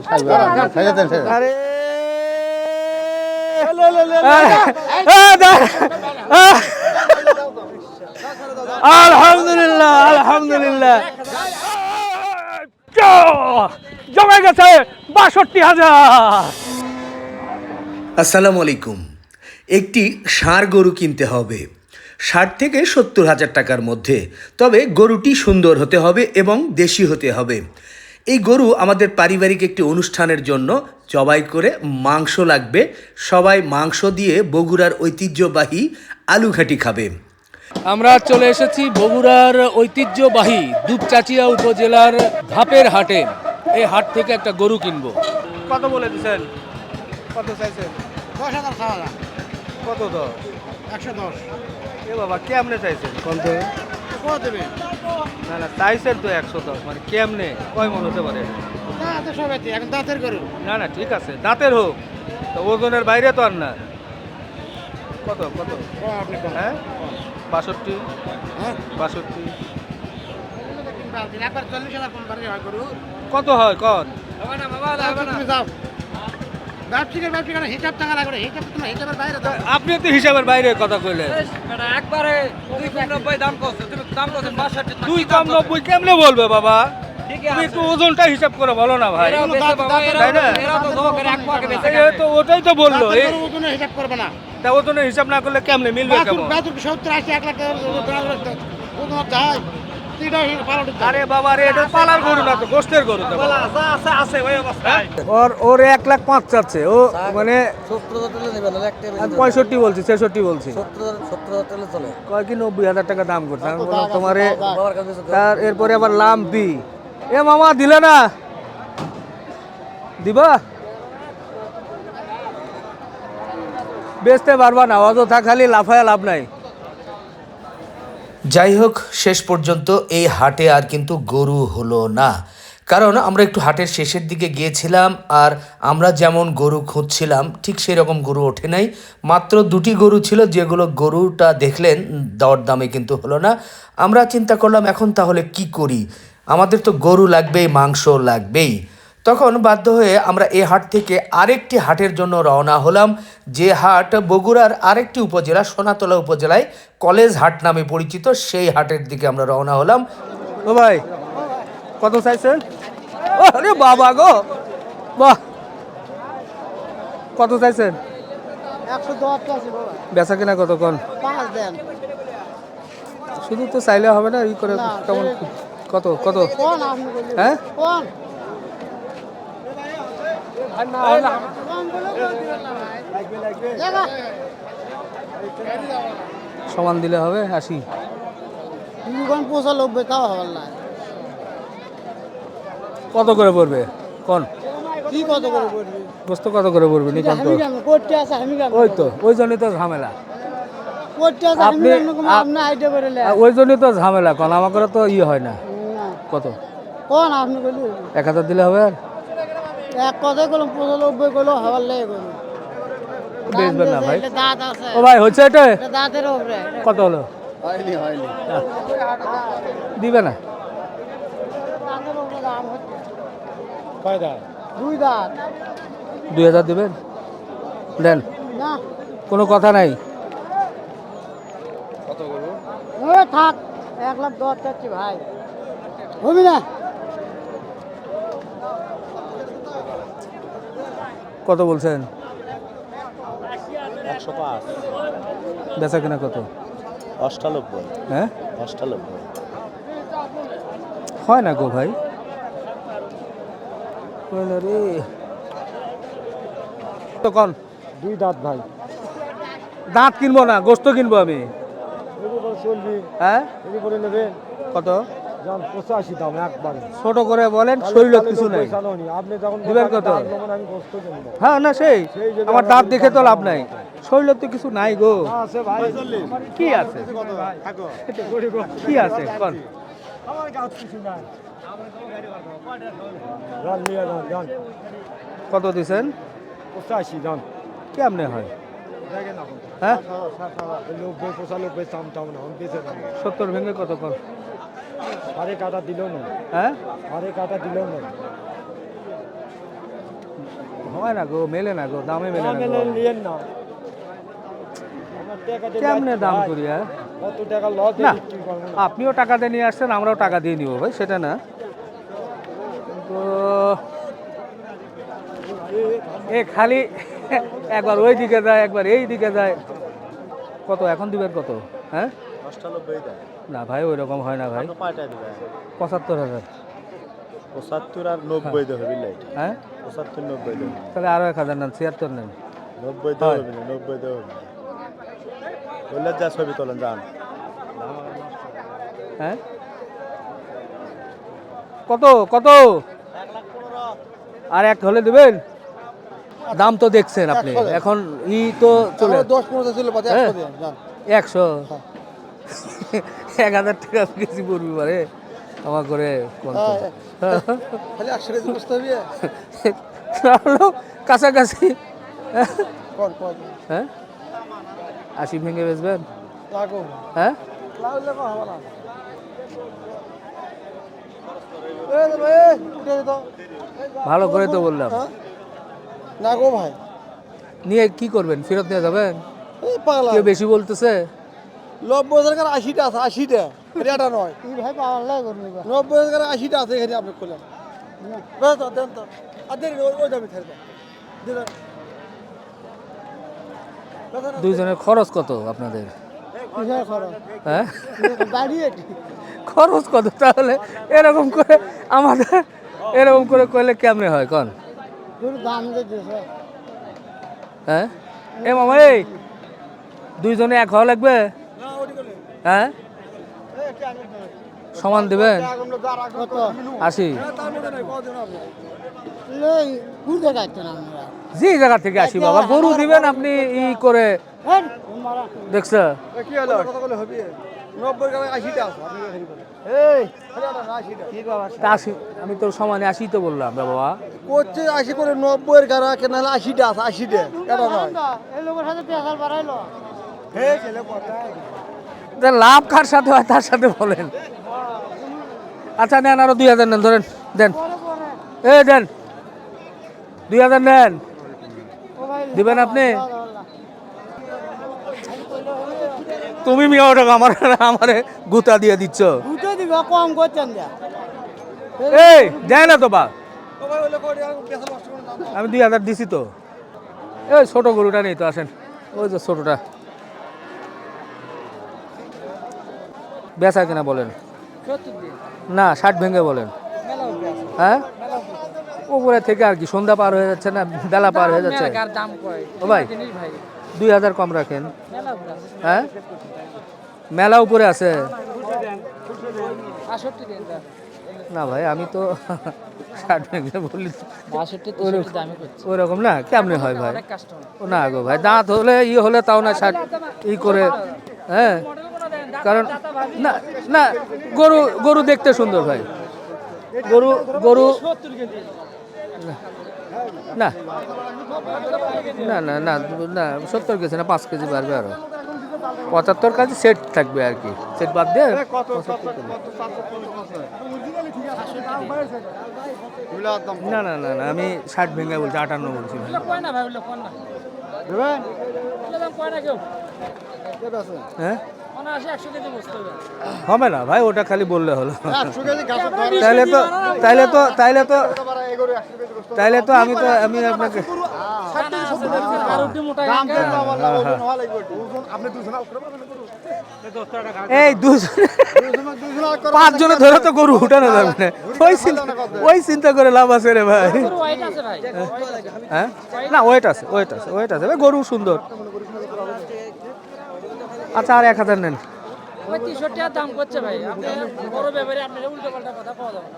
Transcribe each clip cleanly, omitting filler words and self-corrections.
আরে আলহামদুলিল্লাহ আলহামদুলিল্লাহ জমে গেছে ৬২,০০০। আসসালামু আলাইকুম। একটি ষাঁড় গরু কিনতে হবে ৬০ থেকে ৭০,০০০ টাকার মধ্যে। তবে গরুটি সুন্দর হতে হবে এবং দেশি হতে হবে। এই গরু আমাদের পারিবারিক একটি অনুষ্ঠানের জন্য জবাই করে মাংস লাগবে। সবাই মাংস দিয়ে বগুড়ার ঐতিহ্যবাহী আলুঘাটি খাবে। আমরা চলে এসেছি বগুড়ার ঐতিহ্যবাহী দুপচাচিয়া উপজেলার ধাপের হাটে। এই হাট থেকে একটা গরু কিনবো। কত বলে দিচ্ছেন? কত চাইছেন? ১০,০০০ খাওয়া না। কত? ১০। ১১০। এ বাবা কেমনে চাইছেন? কত দেবে? না না চাইছেন তো ১১০, মানে কেমনে কয় মন হতে পারে? না তো সবাই এখন দাঁতের গরু। না না ঠিক আছে, দাঁতের হোক, তো ওজনের বাইরে তো আর না। কত কত? আপনি কম। হ্যাঁ ৬২। হ্যাঁ ৬২ একবার ৪০,০০০ কম বাড়ি হয় গরু। কত হয় কন? তুমি যাও ব্যবসায়ীর হিসাব টাকা লাগবে, হিসাব তোমার হিসাবের বাইরে দাও। আপনি তো হিসাবের বাইরে কথা কইলেন। একবারে ২,৯০ দাম করছে, তুমি দাম করছেন ৬২। ২,৯০ কেমনে বলবে বাবা? তুমি একটু ওজনটা হিসাব করে বলো না ভাই। তাই না? এই তো ওটাই তো বললো। দাঁতের গরু ওজনের হিসাব করবে না। তা ওজনের হিসাব না করলে কেমনে মিলবে কেমন? ৭০, ৮০, ১ লাখ ওজন চাই। আরে বাবা রে, এটা পালার গরু না তো, গোষ্ঠের গরু তো। ওর ১,০৫,০০০ চাচ্ছে ও, মানে ৬৫ বলছি, ৬৬ বলছি। কয় কি ৯০,০০০ টাকা দাম করছে। আমি বললাম তোমারে, তার এরপরে আবার লাম্পি। এ মামা দিলে না, দিবা? বেচতে পারবা না, অযথা খালি লাফায় লাভ নাই। যাই হোক, শেষ পর্যন্ত এই হাটে আর কিন্তু গরু হলো না। কারণ আমরা একটু হাটের শেষের দিকে গিয়েছিলাম, আর আমরা যেমন গরু খুঁজছিলাম ঠিক সেই রকম গরু ওঠে নাই। মাত্র ২টি গরু ছিল, যেগুলো গরুটা দেখলেন দর দামে কিন্তু হলো না। আমরা চিন্তা করলাম এখন তাহলে কি করি, আমাদের তো গরু লাগবেই, মাংস লাগবেই। তখন বাধ্য হয়ে আমরা এই হাট থেকে আরেকটি হাটের জন্য রওনা হলাম, যে হাট বগুড়ার আরেকটি উপজেলা সোনাতলা উপজেলায় কলেজ হাট নামে পরিচিত। সেই হাটের দিকে আমরা রওনা হলাম। ও ভাই কত চাইছেন? আরে বাবা গো, বাহ, কত চাইছেন? ১১০ আছে বাবা। বেচা কিনা কত কোন? ৫ দেন। শুধু তো চাইলে হবে না, ই করে কেমন কত কত? কোন আপনি বললেন? হ্যাঁ কোন? সমান দিলে হবে ৮০। দুগুণ ৯৫ তাও হবে না। কত করে পড়বে কোন? কি কত করে পড়বি? গোস্ত কত করে পড়বে নিকন তো? কোটে আছে আমি গাম। ওই তো, ওই জন্যই তো ঝামেলা। কোটে আছে আমি গাম কম আপনি আইডিয়া করে লে। ওই জন্যই তো ঝামেলা, কোন আমার করে তো ইয়ে হয় না। না কত? কোন আপনি বলি? ১,০০০ দিলে হবে আর? এক কথা কলম ৯৫ কলো হওয়ার লাগে গরু। বেচবেন না ভাই? দাঁত আছে। ও ভাই হচ্ছে এটা? এটা দাঁতের উপরে। কত হলো? হয়নি। দিবে না? দাঁতের উপরে দাম হচ্ছে। কয় দাঁত? ২ দাঁত। ২,০০০ দিবেন? দেন, না কোনো কথা নাই। ও থাক ১,১০ চাচ্ছি ভাই। হবে না। কত বলছেন? ১০৫। বেচা কিনা কত? ৯৮। হ্যাঁ ৯৮। হয় না গো ভাই। রে তো কোন? ২ দাঁত ভাই। দাঁত কিনবো না, গোস্ত কিনবো আমি। চলবি হ্যাঁ এদি করে নেবেন। কত? যান ৮৫ দাম একবারে। ছোট করে বলেন, শরীর কিছু নাই। আপনি যখন দিবেন কত? আমি কষ্ট কিনবো। হ্যাঁ না সেই আমার দাঁত দেখে তো লাভ নাই, শরীর তো কিছু নাই গো। আছে ভাই। কি আছে? কি আছে কোন? আমার কাছে কিছু নাই। যান নিয়ে যান। কত দিছেন? ৮৫ দাম। কেমনে হয়? দেখেন এখন। হ্যাঁ ৯০, ৯৫ চাম না, আমি বেঁচে যাবো। ৭০ ভেঙে কত কোন? আরে কাটা দিলেও না। হ্যাঁ আরে কাটা দিলেও না। হয় না গো, মেলে না গো, দামে মেলে না গো। নিয়েন না আমার টাকা দিয়ে কেমনে যাচ্ছি দাম ভাই। করি হ্যাঁ? অত টাকা লস দিয়ে না বিক্রি করবো না। আপনিও টাকা দিয়ে নিয়ে আসছেন, আমরাও টাকা দিয়ে নিব ভাই, সেটা না, কিন্তু এ খালি একবার ওই দিকে যায় একবার এই দিকে যায়। কত এখন দিবেন কত? হ্যাঁ না ভাই ওই রকম হয় না ভাই, 75,000। 75 আর 90 দেবে বিলাই। হ্যাঁ 75 90 দেবে। তাহলে আরো 1,000 নেন, 76 নেন। 90 দেবে বিলাই, 90 দেবে বিলাই। বললে যা ছবি তোলেন যান। হ্যাঁ কত কত? আর এক হলে দেবেন? দাম তো দেখছেন আপনি, এখন ই তো চলে 10-15 ছিল বাজে হ্যাঁ? 100 দেন যান 100 1,000 টাকা কেজি পড়বি পারে আমার করে খালি 100 কেজি বসতে হবে কাছাকাছি। কোন কোন হ্যাঁ 80 ভেঙে বেচবেন? লাগো হ্যাঁ লাগলে কো হবে না এই উঠে দাও ভালো করে তো বললাম। না গো ভাই নিয়ে কি করবেন, ফেরত নিয়ে যাবেন? এই পাগলা কেউ বেশি বলতেছে? 90,000 টাকার 80টা আছে 80টা এটা নয় তুই ভাই পাগলা করবি 90,000 টাকার 80টা আছে এখানে আপনি খুলেন বেশ তো দেন তো আদের ওই দাবি থাকবে দিবেন দুইজনের খরচ কত আপনাদের? কিসের খরচ হ্যাঁ দাঁড়িয়ে খরচ কত তাহলে? এরকম করে আমাদের এরকম করে করলে কেমনে হয় কন? পুরো দাম দিয়ে দিয়েছে হ্যাঁ এ মামা এই দুইজনে এক হওয়া লাগবে? হ্যাঁ সমান দেবেন? কত 80 এই কোন জায়গায় আছেন আপনারা যে জায়গা থেকে আসি বাবা, গরু দিবেন আপনি ই করে হ্যাঁ মারা দেখছ? কি হলো কথা বলে হবে 90 টাকা 80টা আছে আপনি এখানে বলেন এই খালি 80টা কি বাবা তা 80 আমি তো সমানে 80 তো বললাম রে বাবা। কোচে 80 করে 90 এর গাড়া কেন হলে 80টা আছে 80টা এটা নয় এই লোকের সাথে পেশাল বাড়াইলো হে ছেলে কথাই তা লাভ কার সাথে হয় তার সাথে বলেন। আচ্ছা নেন আরো 2,000 নেন, ধরেন দেন, এ দেন 2,000 নেন, দিবেন আপনি? তুমি মিয়া ওটা আমার আমারে গুতা দিয়ে দিচ্ছ। উঠে দিবা কম করছেন যা এই দেয় না তো বা, ও ভাই ওলে কোড়ি পেশাল নষ্ট করে দাম আমি 2,000 দিছি তো। এই ছোট গরুটা নেই তো, আসেন ওই যে ছোটটা বেচা কিনা বলেন না, 60 ভেঙে বলেন। হ্যাঁ উপরে থেকে আর কি, সন্ধ্যা পার হয়ে যাচ্ছে না, বেলা পার হয়ে যাচ্ছে। ও ভাই 2,000 কম রাখেন। হ্যাঁ মেলা উপরে আছে না ভাই, আমি তো 60 ভেঙে বলি ওই রকম না, কেমনে হয় ভাই? ও না গো ভাই, দাঁত হলে ই হলে তাও না 60 ই করে। হ্যাঁ কারণ না না গরু গরু দেখতে সুন্দর ভাই, গরু গরু না না না না না 70 কেজি না, 5 কেজি বাড়বে আরো, 75 কেজি সেট থাকবে আর কি, সেট বাদ দিয়ে 75 কেজি। না না না না আমি 60 ভেঙে বলছি, 58 বলছি ভাই। হ্যাঁ হবে না ভাই, ওটা খালি বললে হলো। তাইলে তো তাইলে তো তাইলে তো তাইলে তো আমি আপনাকে এই দুজনে 5 জনে ধরে তো গরু উঠানো যাবে না, ওই চিন্তা করে লাভ আছে রে ভাই। হ্যাঁ না ওয়েট আছে ওয়েট আছে ওয়েট আছে ভাই, গরু সুন্দর। আচ্ছা আর 1,000 নেন। 65 টাকা দাম করছে ভাই, আপনি বড় ব্যাপারে আপনারা উল্টো পাল্টা কথা কওয়া যাবে না।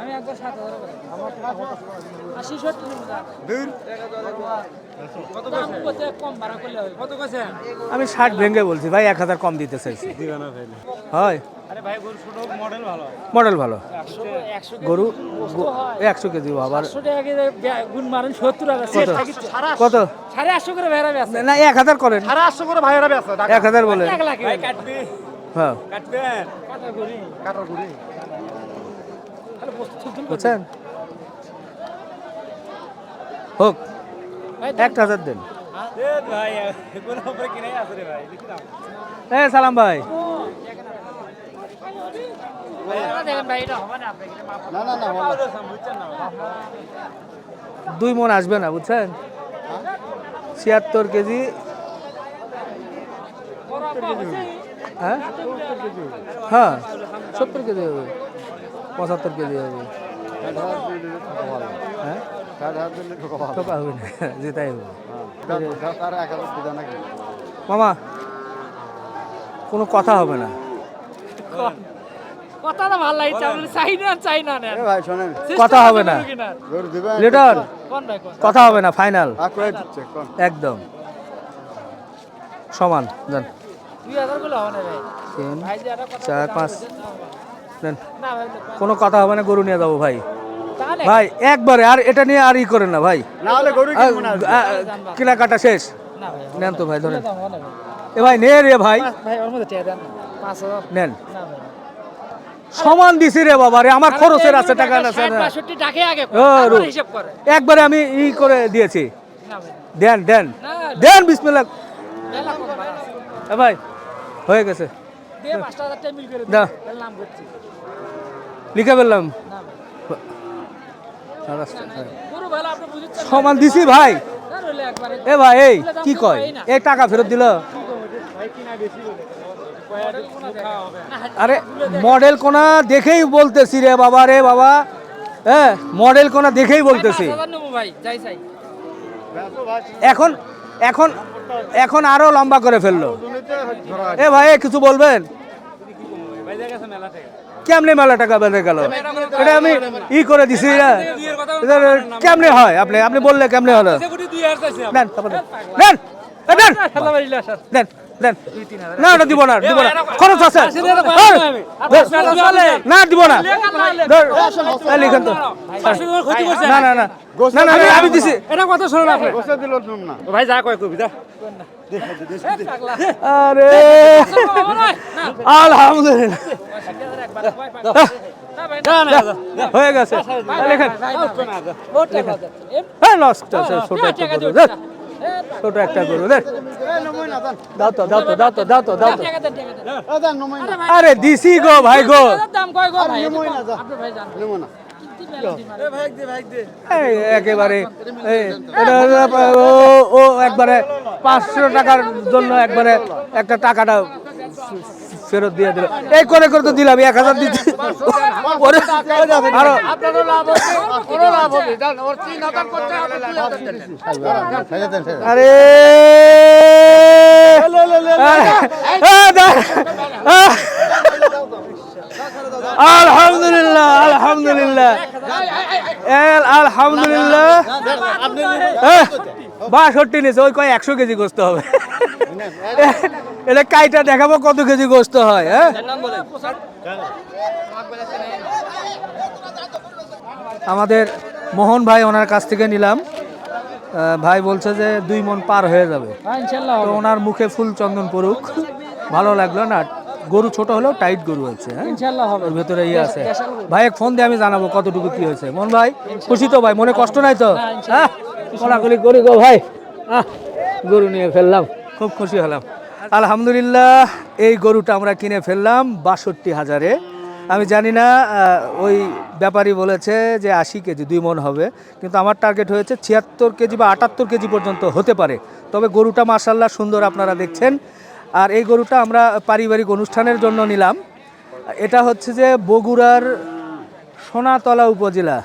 আমি একবার 7,000 করে 80 70 দাম করতে কম ভাড়া করলে হবে। কত কইছে? আমি 60 ভেঙে বলছি ভাই, 1,000 কম দিতে চাইছি। হয় আরে ভাই গরু ছোট মডেল ভালো। মডেল ভালো 100 গরু 100 কেজি আবার 100 টাকা করে গুণ মারেন 70 টাকা সেট কত? থাকিছে। কত 850 করে ভাড়া আছে। না 1,000 করেন, 800 করে ভাইরা বেছে 1,000 বলেন। 1 লাখ ভাই কাটবে। হ্যাঁ কাটবেন কাটা করি। কাটার গুড়ি তাহলে বস্তু তুলতুল বুঝছেন? হোক ভাই 1,000 দেন। ভাই কোনো উপরে কিনে আছে রে ভাই সালাম ভাই, দেখেন ভাই এটা হবে না আপনি কিন্তু মাফ না না না বুঝছেন না 2 মণ আসবে না বুঝছেন, 76 কেজি। হ্যাঁ হ্যাঁ 70 কেজি হবে, 75 কেজি হবে। হ্যাঁ ঠোকা হবে না, যেটাই হবে। মামা কোনো কথা হবে না, কথাটা ভালো লাগছে আপনি চাই না নেন ভাই শোনেন, কথা হবে না গরু দিবেন লিটন, কোন ভাই কোন কথা হবে না, ফাইনাল করে দিচ্ছে কোন একদম সমান। দেন 2000 গুলো হবে না ভাই 3 ভাই যে একটা কথা 4 5 দেন, না ভাই কোনো কথা হবে না, গরু নিয়ে যাবো ভাই। তাহলে ভাই একবারে আর এটা নিয়ে আর ই করেন না ভাই, না হলে গরু কিনবো না কেনাকাটা শেষ। না ভাই নেন তো ভাই, ধরেন দাম হবে না ভাই এ ভাই নে রে ভাই, ভাই ওর মধ্যে চেয়ে দেন 5000 নেন না ভাই সমান দিছি রে বাবা রে, আমার খরচের আছে টাকা আছে 60 টাকা আগে ও, রু। হিসাব করে একবারে আমি ই করে দিয়েছি। না ভাই দেন দেন না দেন বিসমিল্লাহ। বেলা কম ভাই এ ভাই হয়ে গেছে, দিয়ে 5000 টাকা মিল করে দাও। দিন নাম করছি লিখে ফেললাম। না ভাই পুরো ভালো আপনি বুঝছেন সমান দিছি ভাই। আর হলে একবারে এ ভাই এই কি কয়, এই টাকা ফেরত দিল। আরে মডেল কোনা দেখেই বলতেছি রে বাবা রে বাবা, হ্যাঁ মডেল কোনা দেখেই বলতেছি। 5000 নেবো ভাই যাই চাই এখন এখন এখন আরো লম্বা করে ফেললো। এ ভাই কিছু বলবেন, ভাই দেখা গেছে মেলা থেকে কেমনে মেলা টাকা বেঁধে গেল, এটা আমি ই করে দিছি না, এটা কেমনে হয়, আপনি আপনি বললে কেমনে হলো। কোটি 2000 চাইছে নেন তারপর দেন, নেন এ নেন দেন দেন, না ওটা দিব না দিব না, খরচ আছে না, দিব না, ধর, এই লিখেন তো। না না না না না আমি দিছি। এটা কথা শুনুন আপনি গোসা দিল না ভাই যা কয় কবি দা আরে আলহামদুলিল্লাহ হয়ে গেছে, লেখেন। হ্যাঁ লস্ট আছে, ছোট একটা গরু দেন, ছোট একটা গরু দেন, দাও তো দাও তো দাও তো দাও তো দাও তো। আরে দিছি গো ভাই গো, দাম কয় গো ভাই আপনি ভাই জান এই একেবারে এই, এটা ও একবারে 500 টাকার জন্য একবারে একটা টাকাটা ফেরত দিয়ে দিল। এই করে করে তো দিলাম, 1000 দিচ্ছি আরো। আরে আলহামদুলিল্লাহ আলহামদুলিল্লাহ আলহামদুলিল্লাহ। 62 নিচে, ওই কয় 100 কেজি গোস্ত হবে। এটা কাইটা দেখাবো কত কেজি গোস্ত হয়। হ্যাঁ আমাদের মোহন ভাই ওনার কাছ থেকে নিলাম, ভাই বলছে যে 2 মণ পার হয়ে যাবে, ইনশাআল্লাহ তো ওনার মুখে ফুল চন্দন পড়ুক। ভালো লাগলো না, গরু ছোট হলেও টাইট গরু আছে। হ্যাঁ ইনশাআল্লাহ হবে ওর ভেতরে ইয়ে আছে। ভাই এক ফোন দিয়ে আমি জানাবো কতটুকু কি হয়েছে। মোহন ভাই খুশি তো ভাই, মনে কষ্ট নাই তো? হ্যাঁ কোলাকুলি করি গো ভাই, গরু নিয়ে ফেললাম, খুব খুশি হলাম আলহামদুলিল্লাহ। এই গরুটা আমরা কিনে ফেললাম 62,000-এ। আমি জানি না, ওই ব্যাপারী বলেছে যে 80 কেজি 2 মণ হবে, কিন্তু আমার টার্গেট হয়েছে 76 কেজি বা 78 কেজি পর্যন্ত হতে পারে। তবে গরুটা মাশাআল্লাহ সুন্দর, আপনারা দেখছেন। আর এই গরুটা আমরা পারিবারিক অনুষ্ঠানের জন্য নিলাম। এটা হচ্ছে যে বগুড়ার সোনাতলা উপজেলা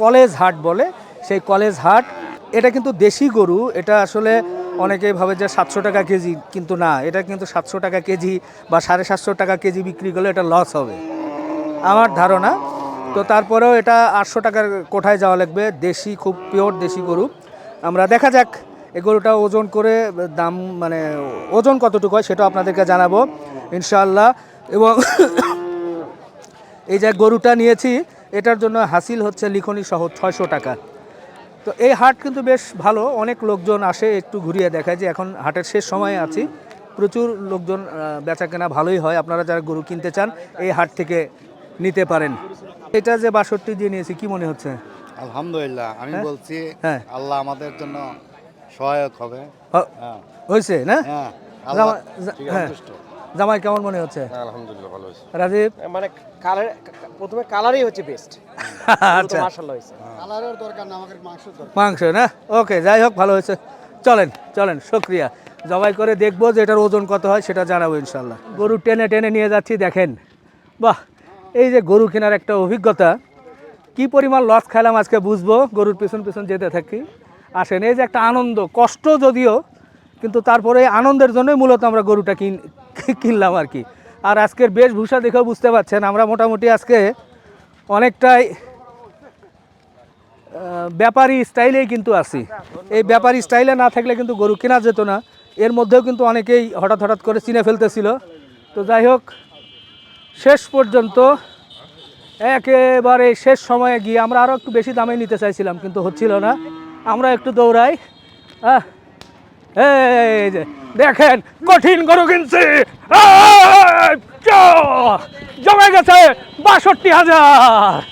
কলেজ হাট বলে, সেই কলেজ হাট। এটা কিন্তু দেশি গরু, এটা আসলে অনেকেই ভাবে যে 700 টাকা কেজি, কিন্তু না, এটা কিন্তু 700 টাকা কেজি বা 750 টাকা কেজি বিক্রি করলে এটা লস হবে আমার ধারণা। তো তারপরেও এটা 800 টাকার কোঠায় যাওয়া লাগবে, দেশি, খুব পিওর দেশি গরু। আমরা দেখা যাক এই গরুটা ওজন করে দাম, মানে ওজন কতটুকু হয় সেটা আপনাদেরকে জানাবো ইনশাআল্লাহ। এবং এই যে গরুটা নিয়েছি এটার জন্য হাসিল হচ্ছে লিখনি সহ 600 টাকা। তো এই হাট কিন্তু বেশ ভালো, অনেক লোকজন আসে, একটু ঘুরিয়ে দেখায় যে এখন হাটের শেষ সময়ে আছি, প্রচুর লোকজন, বেচা কেনা ভালোই হয়। আপনারা যারা গরু কিনতে চান এই হাট থেকে নিতে পারেন। এটা যে 62 দিয়ে নিয়েছি, কি মনে হচ্ছে? আলহামদুলিল্লাহ আমি হ্যাঁ? বলছি হ্যাঁ। আল্লাহ আমাদের জন্য সহায়ক হবে। হ- হ্যাঁ হয়েছে না? হ্যাঁ আল্লাহ জামা- হ্যাঁ। জামাই কেমন মনে হচ্ছে? আলহামদুলিল্লাহ ভালো হয়েছে। রাজীব? মানে কালার, প্রথমে কালারই হচ্ছে বেস্ট। আচ্ছা, মাশাআল্লাহ হয়েছে। কালারের দরকার না, আমাদের মাংস দরকার। মাংস না? ওকে, যাই হোক, ভালো হয়েছে। চলেন চলেন, শুক্রিয়া। জবাই করে দেখবো যে এটার ওজন কত হয়, সেটা জানাবো ইনশাল্লাহ। গরু টেনে টেনে নিয়ে যাচ্ছি, দেখেন। বাহ, এই যে গরু কেনার একটা অভিজ্ঞতা, কি পরিমাণ লস খাইলাম আজকে বুঝবো, গরুর পিছন পিছন যেতে থাকি। আসেন, এই যে একটা আনন্দ, কষ্ট যদিও, কিন্তু তারপরে এই আনন্দের জন্যই মূলত আমরা গরুটা কিনলাম আর কি। আর আজকের বেশভূষা দেখেও বুঝতে পারছেন, আমরা মোটামুটি আজকে অনেকটাই ব্যাপারী স্টাইলেই কিন্তু আছি। এই ব্যাপারী স্টাইলে না থাকলে কিন্তু গরু কেনা যেত না। এর মধ্যেও কিন্তু অনেকেই হঠাৎ হঠাৎ করে চিনে ফেলতেছিল। তো যাই হোক, শেষ পর্যন্ত একেবারে শেষ সময়ে গিয়ে আমরা আরও একটু বেশি দামে নিতে চাইছিলাম, কিন্তু হচ্ছিল না। আমরা একটু দৌড়াই। এই যে দেখেন, কঠিন গরু কিনছি, জমে গেছে ৬২,০০০।